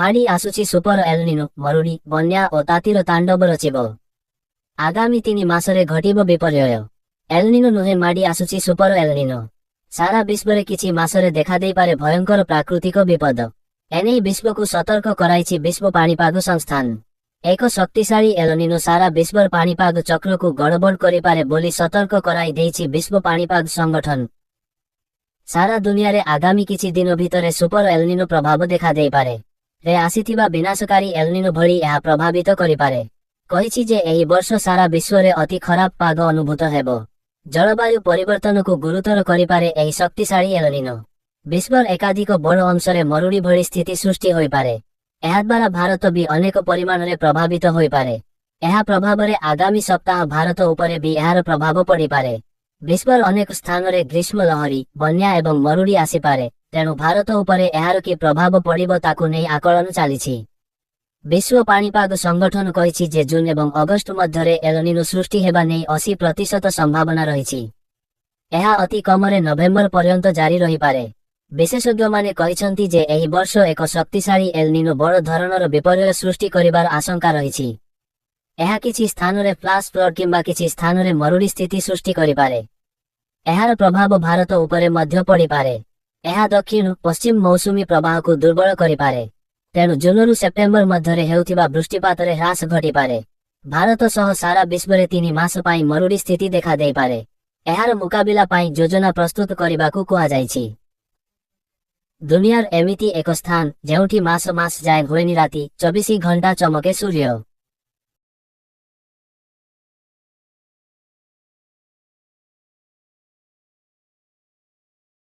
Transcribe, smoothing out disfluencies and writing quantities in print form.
ମାଡ଼ି ଆସୁଛି super El Niño, ମରୁଡ଼ି, ବନ୍ୟା ଓ ତାତିର ତାଣ୍ଡବ ରଚିବ। ଆଗାମୀ 3 ମାସରେ ଘଟିବ ବିପର୍ଯ୍ୟୟ। ଏଲନିନୋ ନୁହେଁ, ମାଡ଼ି ଆସୁଛି ସୁପର ଏଲନିନୋ। ସାରା ବିଶ୍ୱରେ କିଛି ମାସରେ ଦେଖାଦେଇପାରେ ଭୟଙ୍କର ପ୍ରାକୃତିକ ବିପଦ। ଏନେଇ ବିଶ୍ୱକୁ ସତର୍କ କରାଇଛି ବିଶ୍ୱ ପାଣିପାଗ ସଂସ୍ଥାନ। ଏକ ଶକ୍ତିଶାଳୀ ଏଲନିନୋ ସାରା ବିଶ୍ୱର ପାଣିପାଗ ଚକ୍ରକୁ ଗଡ଼ବଡ଼ କରିପାରେ ବୋଲି ସତର୍କ କରାଇ ଦେଇଛି ବିଶ୍ୱ ପାଣିପାଗ ସଂଗଠନ। ସାରା ଦୁନିଆରେ ଆଗାମୀ କିଛି ଦିନ ଭିତରେ ସୁପର ଏଲନିନୋ ପ୍ରଭାବ ଦେଖାଦେଇପାରେ। ରେ ଆସିଥିବା ବିନାଶକାରୀ ଏଲନିନୋ ଭଳି ଏହା ପ୍ରଭାବିତ କରିପାରେ। କହିଛି ଯେ ଏହି ବର୍ଷ ସାରା ବିଶ୍ୱରେ ଅତି ଖରାପ ପାଗ ଅନୁଭୂତ ହେବ। ଜଳବାୟୁ ପରିବର୍ତ୍ତନକୁ ଗୁରୁତର କରିପାରେ ଏହି ଶକ୍ତିଶାଳୀ ଏଲନିନୋ। ବିଶ୍ୱର ଏକାଧିକ ବଡ଼ ଅଂଶରେ ମରୁଡ଼ି ଭଳି ସ୍ଥିତି ସୃଷ୍ଟି ହୋଇପାରେ। ଏହାଦ୍ୱାରା ଭାରତ ବି ଅନେକ ପରିମାଣରେ ପ୍ରଭାବିତ ହୋଇପାରେ। ଏହା ପ୍ରଭାବରେ ଆଗାମୀ ସପ୍ତାହ ଭାରତ ଉପରେ ବି ଏହାର ପ୍ରଭାବ ପଡ଼ିପାରେ। ବିଶ୍ୱର ଅନେକ ସ୍ଥାନରେ ଗ୍ରୀଷ୍ମ ଲହରୀ, ବନ୍ୟା ଏବଂ ମରୁଡ଼ି ଆସିପାରେ। ତେଣୁ ଭାରତ ଉପରେ ଏହାର କି ପ୍ରଭାବ ପଡ଼ିବ ତାକୁ ନେଇ ଆକଳନ ଚାଲିଛି। ବିଶ୍ୱ ପାଣିପାଗ ସଂଗଠନ କହିଛି ଯେ ଜୁନ୍ ଏବଂ ଅଗଷ୍ଟ ମଧ୍ୟରେ ଏଲନିନୋ ସୃଷ୍ଟି ହେବା ନେଇ 80% ସମ୍ଭାବନା ରହିଛି। ଏହା ଅତି କମରେ ନଭେମ୍ବର ପର୍ଯ୍ୟନ୍ତ ଜାରି ରହିପାରେ। ବିଶେଷଜ୍ଞମାନେ କହିଛନ୍ତି ଯେ ଏହି ବର୍ଷ ଏକ ଶକ୍ତିଶାଳୀ ଏଲନିନୋ ବଡ଼ ଧରଣର ବିପର୍ଯ୍ୟୟ ସୃଷ୍ଟି କରିବାର ଆଶଙ୍କା ରହିଛି। ଏହା କିଛି ସ୍ଥାନରେ ଫ୍ଲାସ୍ ଫ୍ଲଡ୍ କିମ୍ବା କିଛି ସ୍ଥାନରେ ମରୁଡ଼ି ସ୍ଥିତି ସୃଷ୍ଟି କରିପାରେ। ଏହାର ପ୍ରଭାବ ଭାରତ ଉପରେ ମଧ୍ୟ ପଡ଼ିପାରେ। ଏହା ଦକ୍ଷିଣ ପଶ୍ଚିମ ମୌସୁମୀ ପ୍ରବାହକୁ ଦୁର୍ବଳ କରିପାରେ। ତେଣୁ ଜୁନରୁ ସେପ୍ଟେମ୍ବର ମଧ୍ୟରେ ହେଉଥିବା ବୃଷ୍ଟିପାତରେ ହ୍ରାସ ଘଟିପାରେ। ଭାରତ ସହ ସାରା ବିଶ୍ୱରେ 3 ମାସ ପାଇଁ ମରୁଡ଼ି ସ୍ଥିତି ଦେଖାଦେଇପାରେ। ଏହାର ମୁକାବିଲା ପାଇଁ ଯୋଜନା ପ୍ରସ୍ତୁତ କରିବାକୁ କୁହାଯାଇଛି। ଦୁନିଆର ଏମିତି ଏକ ସ୍ଥାନ ଯେଉଁଠି ମାସ ଯାଏ ହୁଏନି ରାତି, 24 ଘଣ୍ଟା ଚମକେ ସୂର୍ଯ୍ୟ।